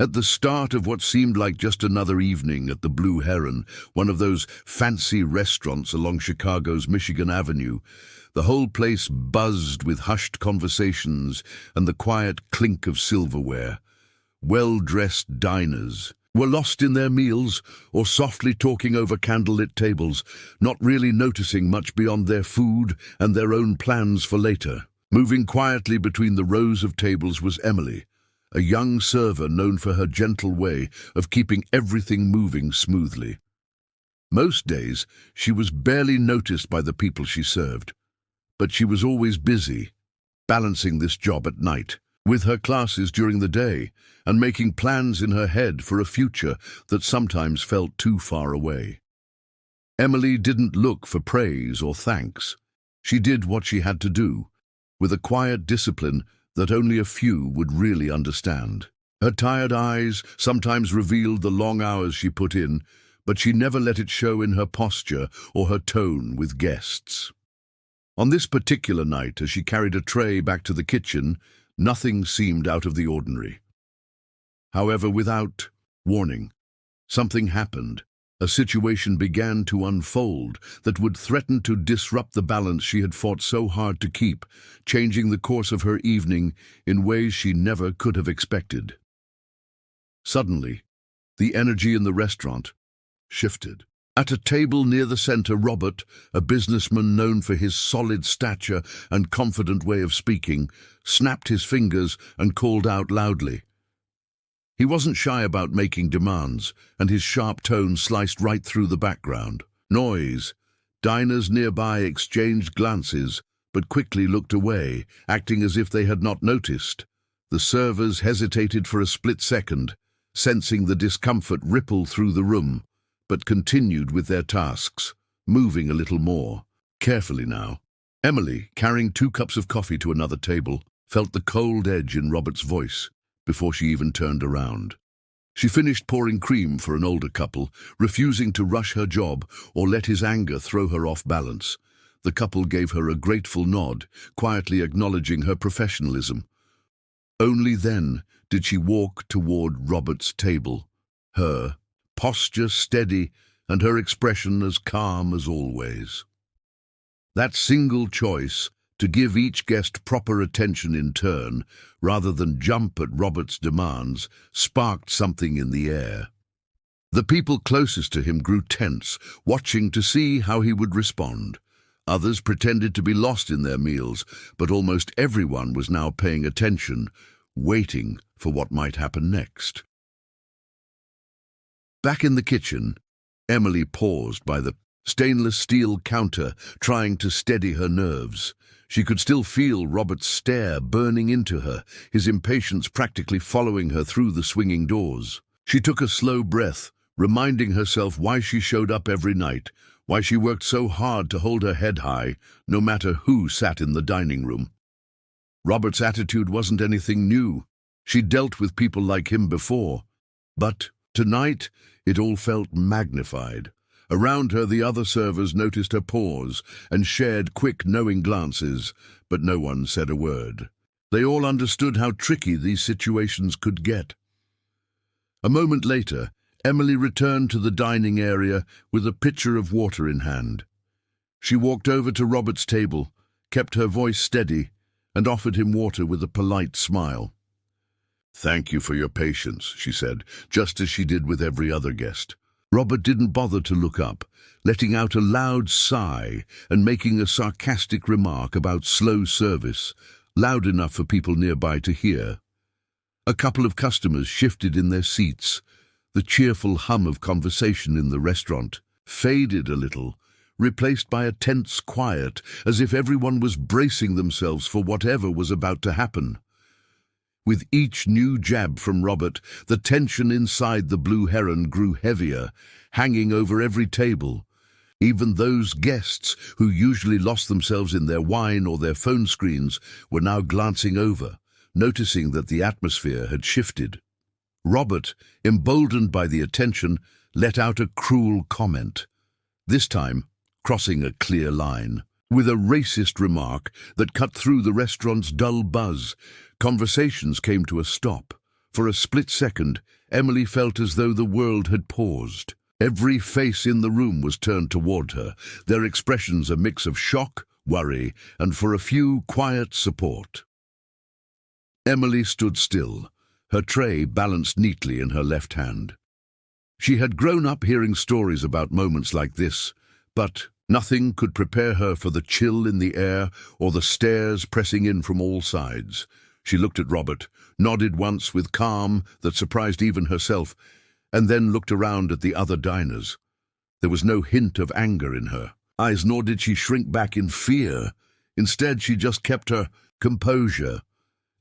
At the start of what seemed like just another evening at the Blue Heron, one of those fancy restaurants along Chicago's Michigan Avenue, the whole place buzzed with hushed conversations and the quiet clink of silverware. Well-dressed diners were lost in their meals or softly talking over candlelit tables, not really noticing much beyond their food and their own plans for later. Moving quietly between the rows of tables was Emily, a young server known for her gentle way of keeping everything moving smoothly. Most days, she was barely noticed by the people she served, but she was always busy, balancing this job at night, with her classes during the day, and making plans in her head for a future that sometimes felt too far away. Emily didn't look for praise or thanks. She did what she had to do, with a quiet discipline that only a few would really understand. Her tired eyes sometimes revealed the long hours she put in, but she never let it show in her posture or her tone with guests. On this particular night, as she carried a tray back to the kitchen, nothing seemed out of the ordinary. However, without warning, something happened. A situation began to unfold that would threaten to disrupt the balance she had fought so hard to keep, changing the course of her evening in ways she never could have expected. Suddenly, the energy in the restaurant shifted. At a table near the center, Robert, a businessman known for his solid stature and confident way of speaking, snapped his fingers and called out loudly. He wasn't shy about making demands, and his sharp tone sliced right through the background. Noise. Diners nearby exchanged glances, but quickly looked away, acting as if they had not noticed. The servers hesitated for a split second, sensing the discomfort ripple through the room, but continued with their tasks, moving a little more carefully now. Emily, carrying 2 cups of coffee to another table, felt the cold edge in Robert's voice before she even turned around. She finished pouring cream for an older couple, refusing to rush her job or let his anger throw her off balance. The couple gave her a grateful nod, quietly acknowledging her professionalism. Only then did she walk toward Robert's table, her posture steady and her expression as calm as always. That single choice, to give each guest proper attention in turn, rather than jump at Robert's demands, sparked something in the air. The people closest to him grew tense, watching to see how he would respond. Others pretended to be lost in their meals, but almost everyone was now paying attention, waiting for what might happen next. Back in the kitchen, Emily paused by the stainless steel counter, trying to steady her nerves. She could still feel Robert's stare burning into her, his impatience practically following her through the swinging doors. She took a slow breath, reminding herself why she showed up every night, why she worked so hard to hold her head high, no matter who sat in the dining room. Robert's attitude wasn't anything new. She'd dealt with people like him before. But tonight, it all felt magnified. Around her, the other servers noticed her pause and shared quick, knowing glances, but no one said a word. They all understood how tricky these situations could get. A moment later, Emily returned to the dining area with a pitcher of water in hand. She walked over to Robert's table, kept her voice steady, and offered him water with a polite smile. "Thank you for your patience," she said, just as she did with every other guest. Robert didn't bother to look up, letting out a loud sigh and making a sarcastic remark about slow service, loud enough for people nearby to hear. A couple of customers shifted in their seats. The cheerful hum of conversation in the restaurant faded a little, replaced by a tense quiet, as if everyone was bracing themselves for whatever was about to happen. With each new jab from Robert, the tension inside the Blue Heron grew heavier, hanging over every table. Even those guests who usually lost themselves in their wine or their phone screens were now glancing over, noticing that the atmosphere had shifted. Robert, emboldened by the attention, let out a cruel comment, this time crossing a clear line. With a racist remark that cut through the restaurant's dull buzz, conversations came to a stop. For a split second, Emily felt as though the world had paused. Every face in the room was turned toward her, their expressions a mix of shock, worry, and for a few, quiet support. Emily stood still, her tray balanced neatly in her left hand. She had grown up hearing stories about moments like this, but nothing could prepare her for the chill in the air or the stares pressing in from all sides. She looked at Robert, nodded once with calm that surprised even herself, and then looked around at the other diners. There was no hint of anger in her eyes, nor did she shrink back in fear. Instead, she just kept her composure,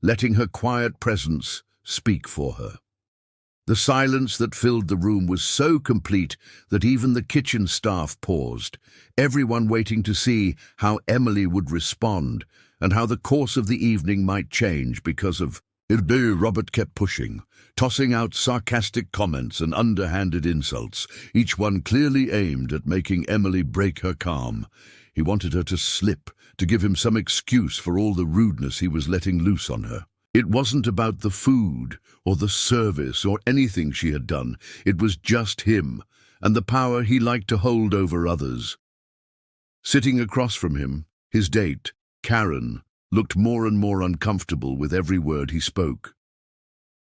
letting her quiet presence speak for her. The silence that filled the room was so complete that even the kitchen staff paused, everyone waiting to see how Emily would respond and how the course of the evening might change because of it. Robert kept pushing, tossing out sarcastic comments and underhanded insults, each one clearly aimed at making Emily break her calm. He wanted her to slip, to give him some excuse for all the rudeness he was letting loose on her. It wasn't about the food or the service or anything she had done. It was just him and the power he liked to hold over others. Sitting across from him, his date, Karen, looked more and more uncomfortable with every word he spoke.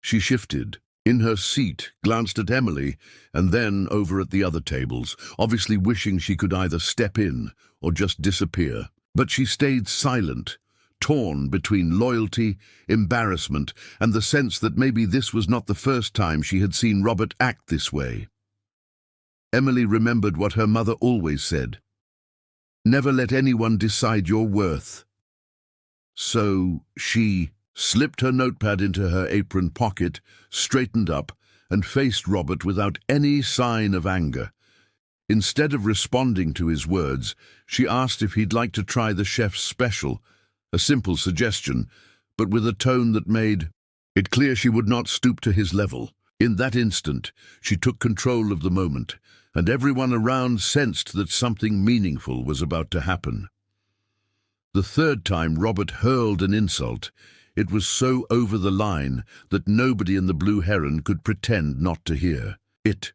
She shifted in her seat, glanced at Emily, and then over at the other tables, obviously wishing she could either step in or just disappear. But she stayed silent, torn between loyalty, embarrassment, and the sense that maybe this was not the first time she had seen Robert act this way. Emily remembered what her mother always said: "Never let anyone decide your worth." So she slipped her notepad into her apron pocket, straightened up, and faced Robert without any sign of anger. Instead of responding to his words, she asked if he'd like to try the chef's special, a simple suggestion, but with a tone that made it clear she would not stoop to his level. In that instant, she took control of the moment, and everyone around sensed that something meaningful was about to happen. The third time Robert hurled an insult, it was so over the line that nobody in the Blue Heron could pretend not to hear it.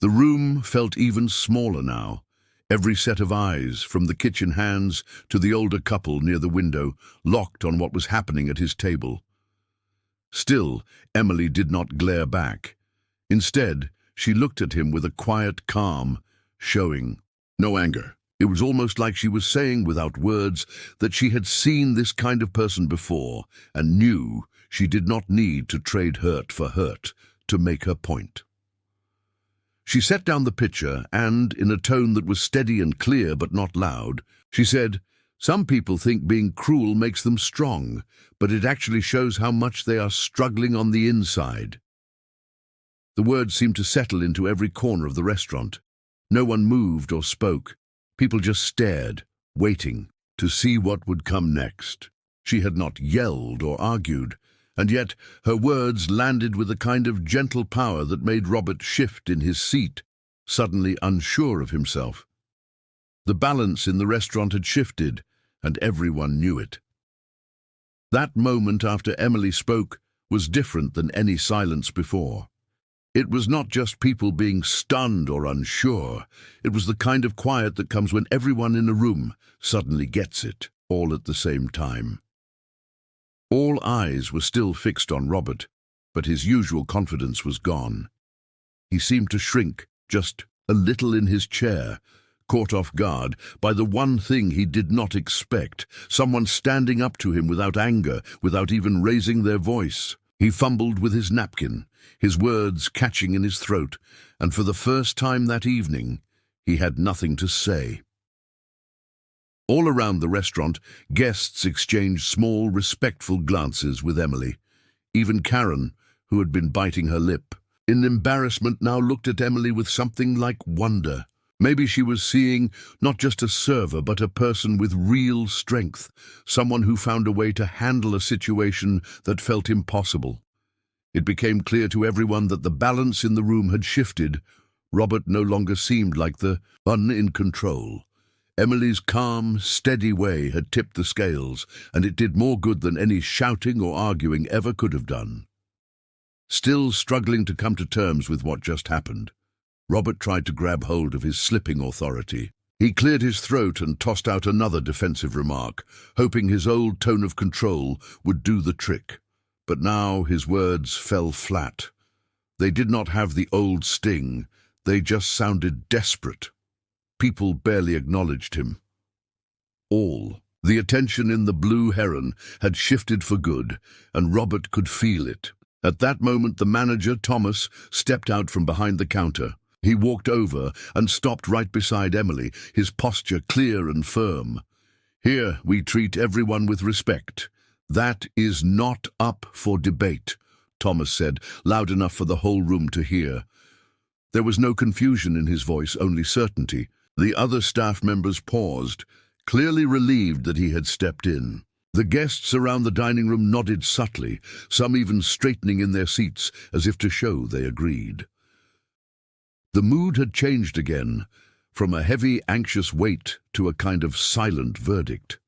The room felt even smaller now. Every set of eyes, from the kitchen hands to the older couple near the window, locked on what was happening at his table. Still, Emily did not glare back. Instead, she looked at him with a quiet calm, showing no anger. It was almost like she was saying without words that she had seen this kind of person before and knew she did not need to trade hurt for hurt to make her point. She set down the pitcher and, in a tone that was steady and clear but not loud, she said, "Some people think being cruel makes them strong, but it actually shows how much they are struggling on the inside." The words seemed to settle into every corner of the restaurant. No one moved or spoke. People just stared, waiting to see what would come next. She had not yelled or argued, and yet her words landed with a kind of gentle power that made Robert shift in his seat, suddenly unsure of himself. The balance in the restaurant had shifted, and everyone knew it. That moment after Emily spoke was different than any silence before. It was not just people being stunned or unsure. It was the kind of quiet that comes when everyone in a room suddenly gets it, all at the same time. All eyes were still fixed on Robert, but his usual confidence was gone. He seemed to shrink just a little in his chair, caught off guard by the one thing he did not expect, someone standing up to him without anger, without even raising their voice. He fumbled with his napkin, his words catching in his throat, and for the first time that evening, he had nothing to say. All around the restaurant, guests exchanged small, respectful glances with Emily. Even Karen, who had been biting her lip, in embarrassment now looked at Emily with something like wonder. Maybe she was seeing not just a server, but a person with real strength, someone who found a way to handle a situation that felt impossible. It became clear to everyone that the balance in the room had shifted. Robert no longer seemed like the one in control. Emily's calm, steady way had tipped the scales, and it did more good than any shouting or arguing ever could have done. still struggling to come to terms with what just happened. Robert tried to grab hold of his slipping authority. He cleared his throat and tossed out another defensive remark, hoping his old tone of control would do the trick. But now his words fell flat. They did not have the old sting. They just sounded desperate. People barely acknowledged him. All. The attention in the Blue Heron had shifted for good, and Robert could feel it. At that moment, the manager, Thomas, stepped out from behind the counter. He walked over and stopped right beside Emily, his posture clear and firm. "Here we treat everyone with respect. That is not up for debate," Thomas said, loud enough for the whole room to hear. There was no confusion in his voice, only certainty. The other staff members paused, clearly relieved that he had stepped in. The guests around the dining room nodded subtly, some even straightening in their seats as if to show they agreed. The mood had changed again, from a heavy, anxious weight to a kind of silent verdict.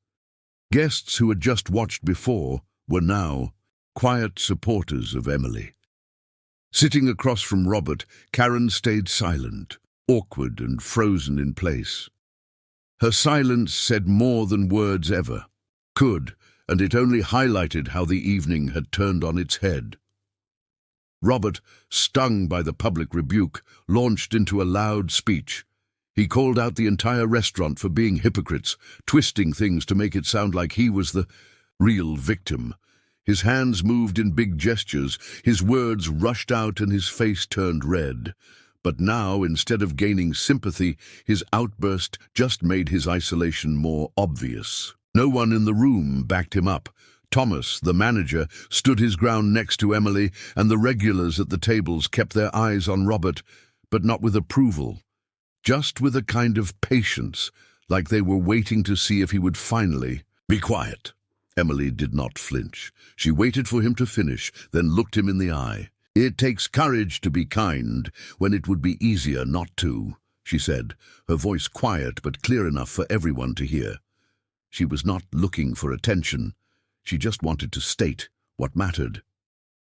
Guests who had just watched before were now quiet supporters of Emily. Sitting across from Robert, Karen stayed silent, awkward and frozen in place. Her silence said more than words ever could, and it only highlighted how the evening had turned on its head. Robert, stung by the public rebuke, launched into a loud speech. He called out the entire restaurant for being hypocrites, twisting things to make it sound like he was the real victim. His hands moved in big gestures, his words rushed out and his face turned red. But now, instead of gaining sympathy, his outburst just made his isolation more obvious. No one in the room backed him up. Thomas, the manager, stood his ground next to Emily, and the regulars at the tables kept their eyes on Robert, but not with approval, just with a kind of patience, like they were waiting to see if he would finally be quiet. Emily did not flinch. She waited for him to finish, then looked him in the eye. "It takes courage to be kind when it would be easier not to," she said, her voice quiet but clear enough for everyone to hear. She was not looking for attention. She just wanted to state what mattered.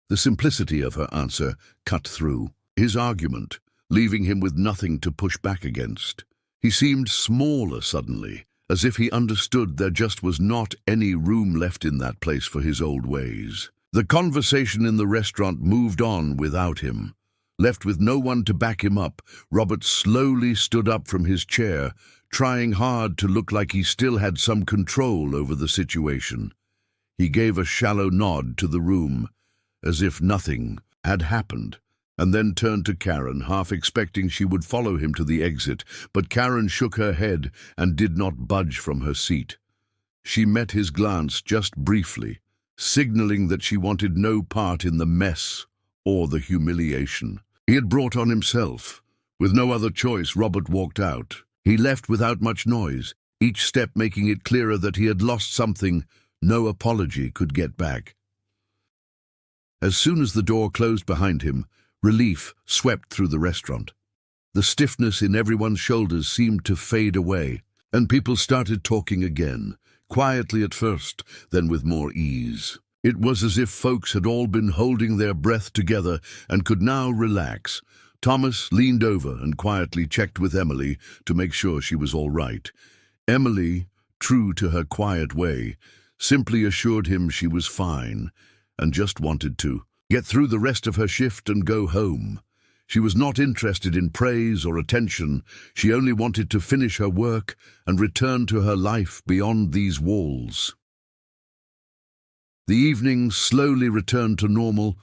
The simplicity of her answer cut through his argument, leaving him with nothing to push back against. He seemed smaller suddenly, as if he understood there just was not any room left in that place for his old ways. The conversation in the restaurant moved on without him. Left with no one to back him up, Robert slowly stood up from his chair, trying hard to look like he still had some control over the situation. He gave a shallow nod to the room, as if nothing had happened, and then turned to Karen, half expecting she would follow him to the exit, but Karen shook her head and did not budge from her seat. She met his glance just briefly, signaling that she wanted no part in the mess or the humiliation he had brought on himself. With no other choice, Robert walked out. He left without much noise, each step making it clearer that he had lost something no apology could get back. As soon as the door closed behind him, relief swept through the restaurant. The stiffness in everyone's shoulders seemed to fade away, and people started talking again, quietly at first, then with more ease. It was as if folks had all been holding their breath together and could now relax. Thomas leaned over and quietly checked with Emily to make sure she was all right. Emily, true to her quiet way, simply assured him she was fine and just wanted to get through the rest of her shift and go home. She was not interested in praise or attention. She only wanted to finish her work and return to her life beyond these walls. The evening slowly returned to normal,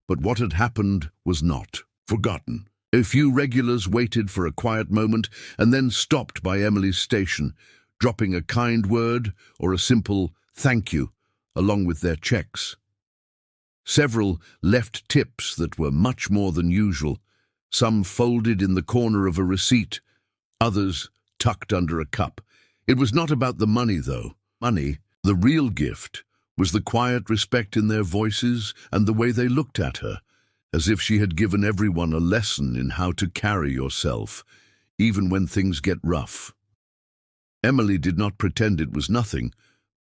but what had happened was not forgotten. A few regulars waited for a quiet moment and then stopped by Emily's station, dropping a kind word or a simple thank you along with their checks. Several left tips that were much more than usual, some folded in the corner of a receipt, others tucked under a cup. It was not about the money, though. Money, the real gift, was the quiet respect in their voices and the way they looked at her, as if she had given everyone a lesson in how to carry yourself, even when things get rough. Emily did not pretend it was nothing,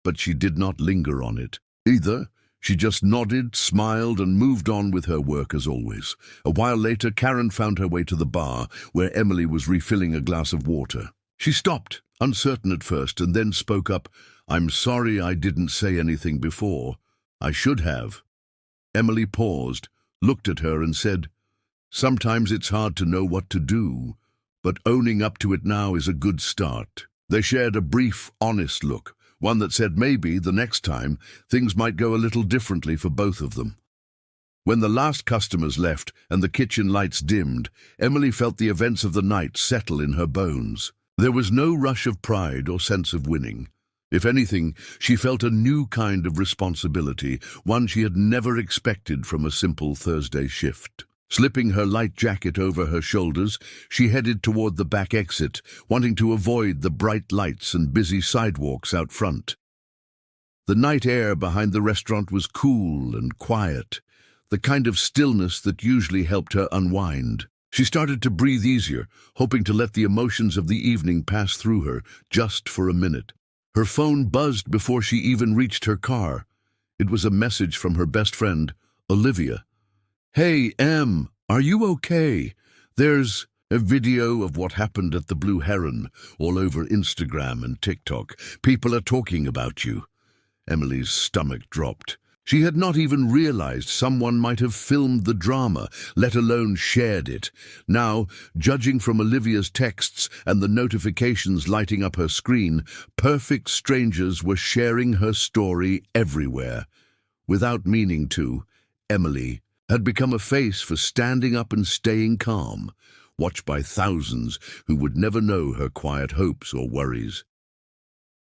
but she did not linger on it either. She just nodded, smiled, and moved on with her work as always. A while later, Karen found her way to the bar, where Emily was refilling a glass of water. She stopped, uncertain at first, and then spoke up. "I'm sorry I didn't say anything before. I should have." Emily paused, looked at her and said, "Sometimes it's hard to know what to do, but owning up to it now is a good start." They shared a brief, honest look, one that said maybe, the next time, things might go a little differently for both of them. When the last customers left and the kitchen lights dimmed, Emily felt the events of the night settle in her bones. There was no rush of pride or sense of winning. If anything, she felt a new kind of responsibility, one she had never expected from a simple Thursday shift. Slipping her light jacket over her shoulders, she headed toward the back exit, wanting to avoid the bright lights and busy sidewalks out front. The night air behind the restaurant was cool and quiet, the kind of stillness that usually helped her unwind. She started to breathe easier, hoping to let the emotions of the evening pass through her just for a minute. Her phone buzzed before she even reached her car. It was a message from her best friend, Olivia. "Hey, Em, are you okay? There's a video of what happened at the Blue Heron all over Instagram and TikTok. People are talking about you." Emily's stomach dropped. She had not even realized someone might have filmed the drama, let alone shared it. Now, judging from Olivia's texts and the notifications lighting up her screen, perfect strangers were sharing her story everywhere. Without meaning to, Emily had become a face for standing up and staying calm, watched by thousands who would never know her quiet hopes or worries.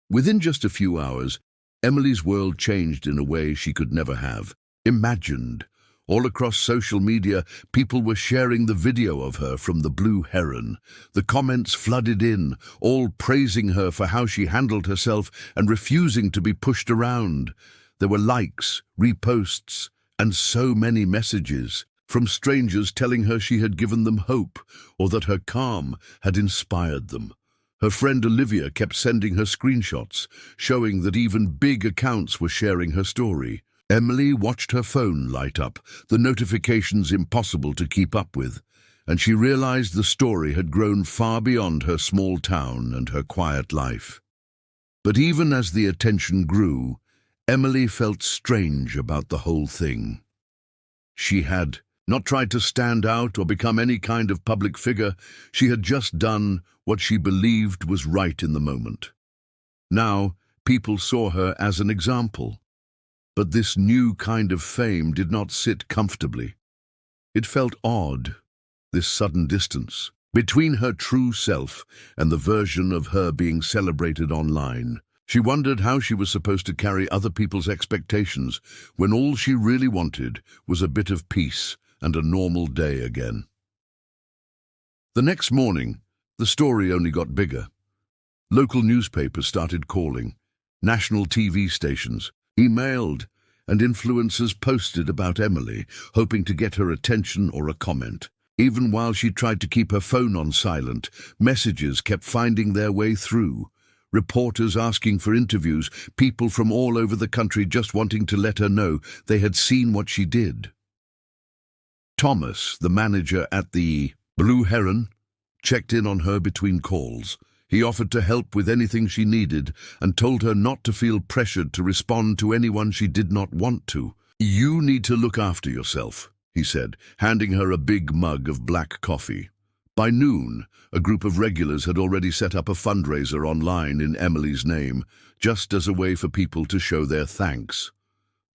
Within just a few hours, Emily's world changed in a way she could never have imagined. All across social media, people were sharing the video of her from the Blue Heron. The comments flooded in, all praising her for how she handled herself and refusing to be pushed around. There were likes, reposts, and so many messages from strangers telling her she had given them hope or that her calm had inspired them. Her friend Olivia kept sending her screenshots, showing that even big accounts were sharing her story. Emily watched her phone light up, the notifications impossible to keep up with, and she realized the story had grown far beyond her small town and her quiet life. But even as the attention grew, Emily felt strange about the whole thing. She had not tried to stand out or become any kind of public figure. She had just done what she believed was right in the moment. Now, people saw her as an example. But this new kind of fame did not sit comfortably. It felt odd, this sudden distance between her true self and the version of her being celebrated online. She wondered how she was supposed to carry other people's expectations when all she really wanted was a bit of peace and a normal day again. The next morning, the story only got bigger. Local newspapers started calling, national TV stations emailed, and influencers posted about Emily, hoping to get her attention or a comment. Even while she tried to keep her phone on silent, messages kept finding their way through. Reporters asking for interviews, people from all over the country just wanting to let her know they had seen what she did. Thomas, the manager at the Blue Heron, checked in on her between calls. He offered to help with anything she needed and told her not to feel pressured to respond to anyone she did not want to. "You need to look after yourself," he said, handing her a big mug of black coffee. By noon, a group of regulars had already set up a fundraiser online in Emily's name, just as a way for people to show their thanks.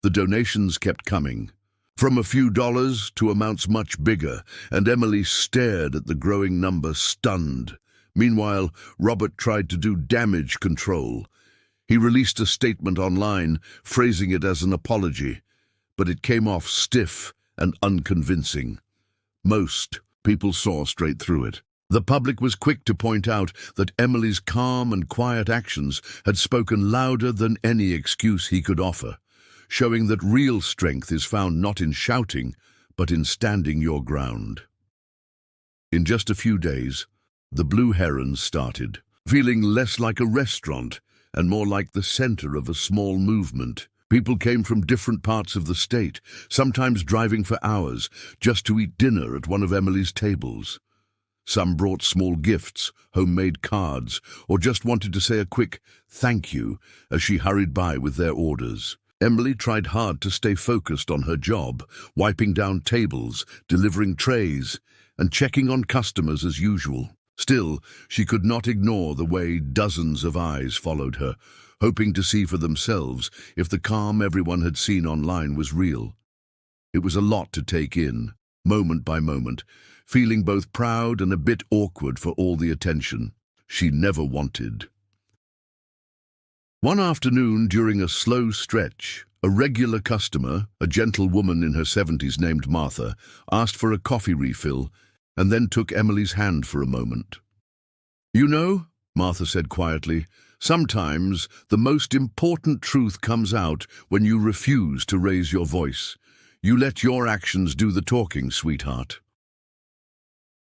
The donations kept coming, from a few dollars to amounts much bigger, and Emily stared at the growing number, stunned. Meanwhile, Robert tried to do damage control. He released a statement online, phrasing it as an apology, but it came off stiff and unconvincing. Most people saw straight through it. The public was quick to point out that Emily's calm and quiet actions had spoken louder than any excuse he could offer, showing that real strength is found not in shouting, but in standing your ground. In just a few days, the Blue Heron started, feeling less like a restaurant and more like the center of a small movement. People came from different parts of the state, sometimes driving for hours, just to eat dinner at one of Emily's tables. Some brought small gifts, homemade cards, or just wanted to say a quick thank you as she hurried by with their orders. Emily tried hard to stay focused on her job, wiping down tables, delivering trays, and checking on customers as usual. Still, she could not ignore the way dozens of eyes followed her, hoping to see for themselves if the calm everyone had seen online was real. It was a lot to take in, moment by moment, feeling both proud and a bit awkward for all the attention she never wanted. One afternoon during a slow stretch, a regular customer, a gentle woman in her 70s named Martha, asked for a coffee refill and then took Emily's hand for a moment. "You know," Martha said quietly, "sometimes the most important truth comes out when you refuse to raise your voice. You let your actions do the talking, sweetheart."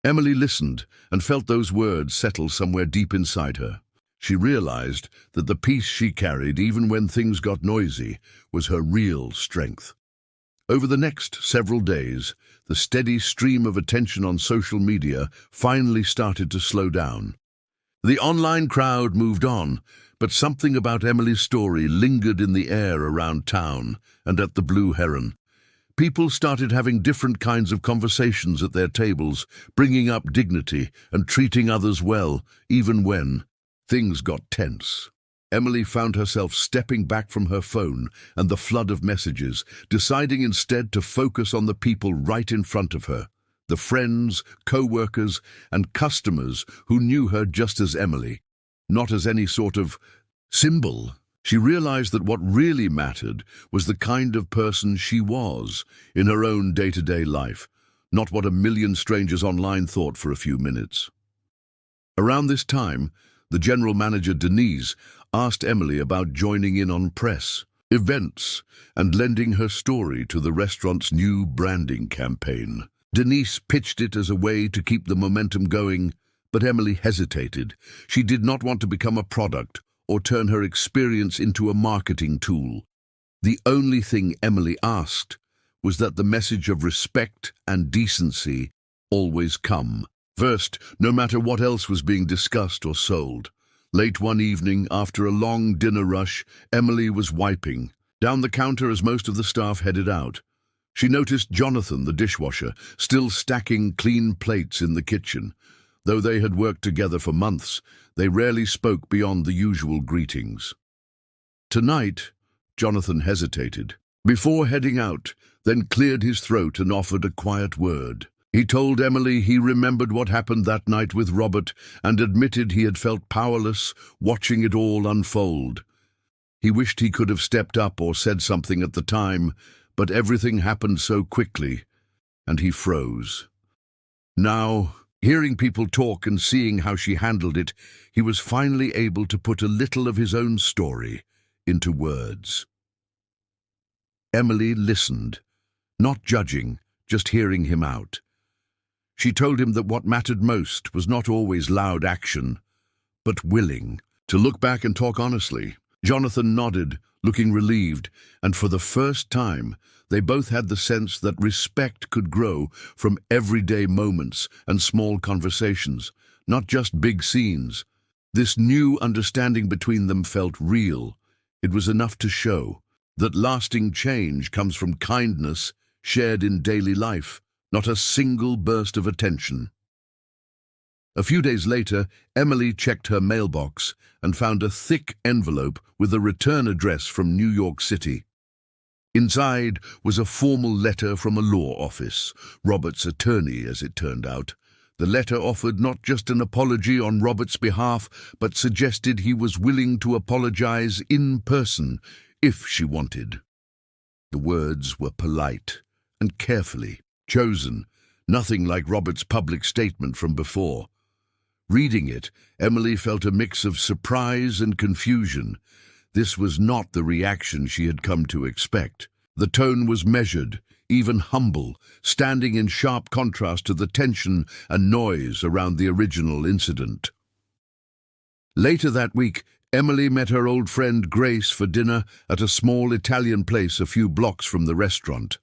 Emily listened and felt those words settle somewhere deep inside her. She realized that the peace she carried, even when things got noisy, was her real strength. Over the next several days, the steady stream of attention on social media finally started to slow down. The online crowd moved on, but something about Emily's story lingered in the air around town and at the Blue Heron. People started having different kinds of conversations at their tables, bringing up dignity and treating others well, even when things got tense. Emily found herself stepping back from her phone and the flood of messages, deciding instead to focus on the people right in front of her, the friends, co-workers, and customers who knew her just as Emily, not as any sort of symbol. She realized that what really mattered was the kind of person she was in her own day-to-day life, not what a million strangers online thought for a few minutes. Around this time, the general manager, Denise, asked Emily about joining in on press, events, and lending her story to the restaurant's new branding campaign. Denise pitched it as a way to keep the momentum going, but Emily hesitated. She did not want to become a product or turn her experience into a marketing tool. The only thing Emily asked was that the message of respect and decency always come first, no matter what else was being discussed or sold. Late one evening, after a long dinner rush, Emily was wiping down the counter as most of the staff headed out. She noticed Jonathan, the dishwasher, still stacking clean plates in the kitchen. Though they had worked together for months, they rarely spoke beyond the usual greetings. Tonight, Jonathan hesitated. Before heading out, then cleared his throat and offered a quiet word. He told Emily he remembered what happened that night with Robert and admitted he had felt powerless watching it all unfold. He wished he could have stepped up or said something at the time, but everything happened so quickly, and he froze. Now, hearing people talk and seeing how she handled it, he was finally able to put a little of his own story into words. Emily listened, not judging, just hearing him out. She told him that what mattered most was not always loud action, but willing to look back and talk honestly. Jonathan nodded, looking relieved, and for the first time, they both had the sense that respect could grow from everyday moments and small conversations, not just big scenes. This new understanding between them felt real. It was enough to show that lasting change comes from kindness shared in daily life, not a single burst of attention. A few days later, Emily checked her mailbox and found a thick envelope with a return address from New York City. Inside was a formal letter from a law office, Robert's attorney, as it turned out. The letter offered not just an apology on Robert's behalf, but suggested he was willing to apologize in person if she wanted. The words were polite and carefully chosen, nothing like Robert's public statement from before. Reading it, Emily felt a mix of surprise and confusion. This was not the reaction she had come to expect. The tone was measured, even humble, standing in sharp contrast to the tension and noise around the original incident. Later that week, Emily met her old friend Grace for dinner at a small Italian place a few blocks from the restaurant.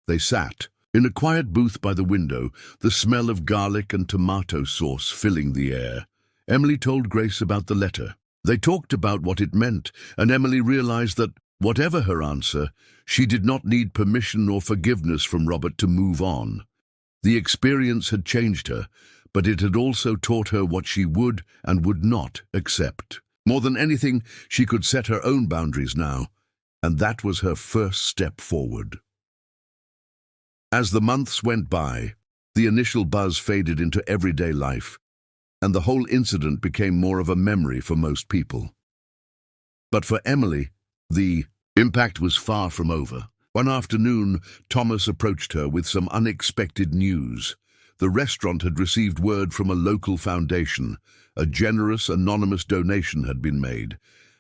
They sat in a quiet booth by the window, the smell of garlic and tomato sauce filling the air. Emily told Grace about the letter. They talked about what it meant, and Emily realized that, whatever her answer, she did not need permission or forgiveness from Robert to move on. The experience had changed her, but it had also taught her what she would and would not accept. More than anything, she could set her own boundaries now, and that was her first step forward. As the months went by, the initial buzz faded into everyday life, and the whole incident became more of a memory for most people. But for Emily, the impact was far from over. One afternoon, Thomas approached her with some unexpected news. The restaurant had received word from a local foundation. A generous, anonymous donation had been made,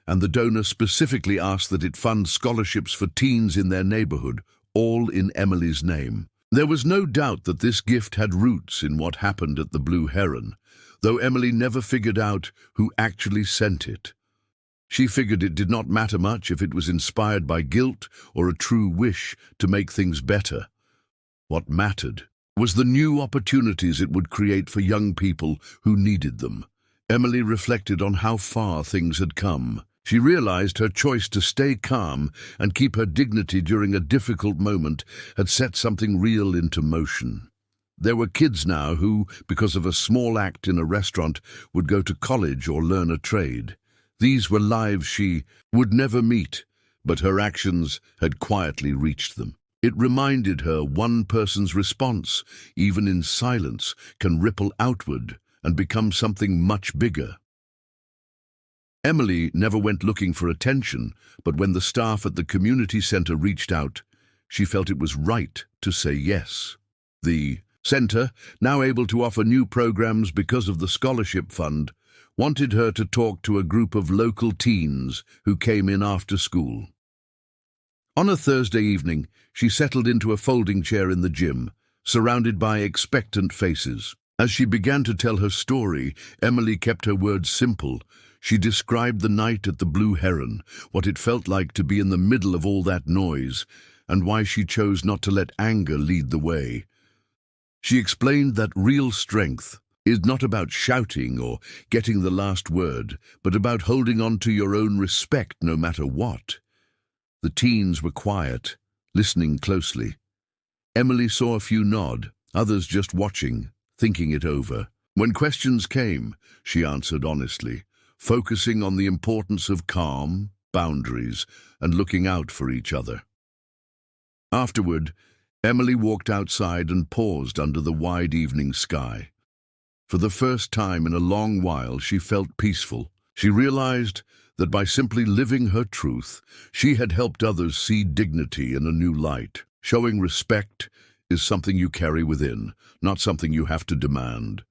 and the donor specifically asked that it fund scholarships for teens in their neighborhood, all in Emily's name. There was no doubt that this gift had roots in what happened at the Blue Heron, though Emily never figured out who actually sent it. She figured it did not matter much if it was inspired by guilt or a true wish to make things better. What mattered was the new opportunities it would create for young people who needed them. Emily reflected on how far things had come. She realized her choice to stay calm and keep her dignity during a difficult moment had set something real into motion. There were kids now who, because of a small act in a restaurant, would go to college or learn a trade. These were lives she would never meet, but her actions had quietly reached them. It reminded her one person's response, even in silence, can ripple outward and become something much bigger. Emily never went looking for attention, but when the staff at the community center reached out, she felt it was right to say yes. The center, now able to offer new programs because of the scholarship fund, wanted her to talk to a group of local teens who came in after school. On a Thursday evening, she settled into a folding chair in the gym, surrounded by expectant faces. As she began to tell her story, Emily kept her words simple. She described the night at the Blue Heron, what it felt like to be in the middle of all that noise, and why she chose not to let anger lead the way. She explained that real strength is not about shouting or getting the last word, but about holding on to your own respect no matter what. The teens were quiet, listening closely. Emily saw a few nod, others just watching, thinking it over. When questions came, she answered honestly, focusing on the importance of calm, boundaries, and looking out for each other. Afterward, Emily walked outside and paused under the wide evening sky. For the first time in a long while, she felt peaceful. She realized that by simply living her truth, she had helped others see dignity in a new light. Showing respect is something you carry within, not something you have to demand.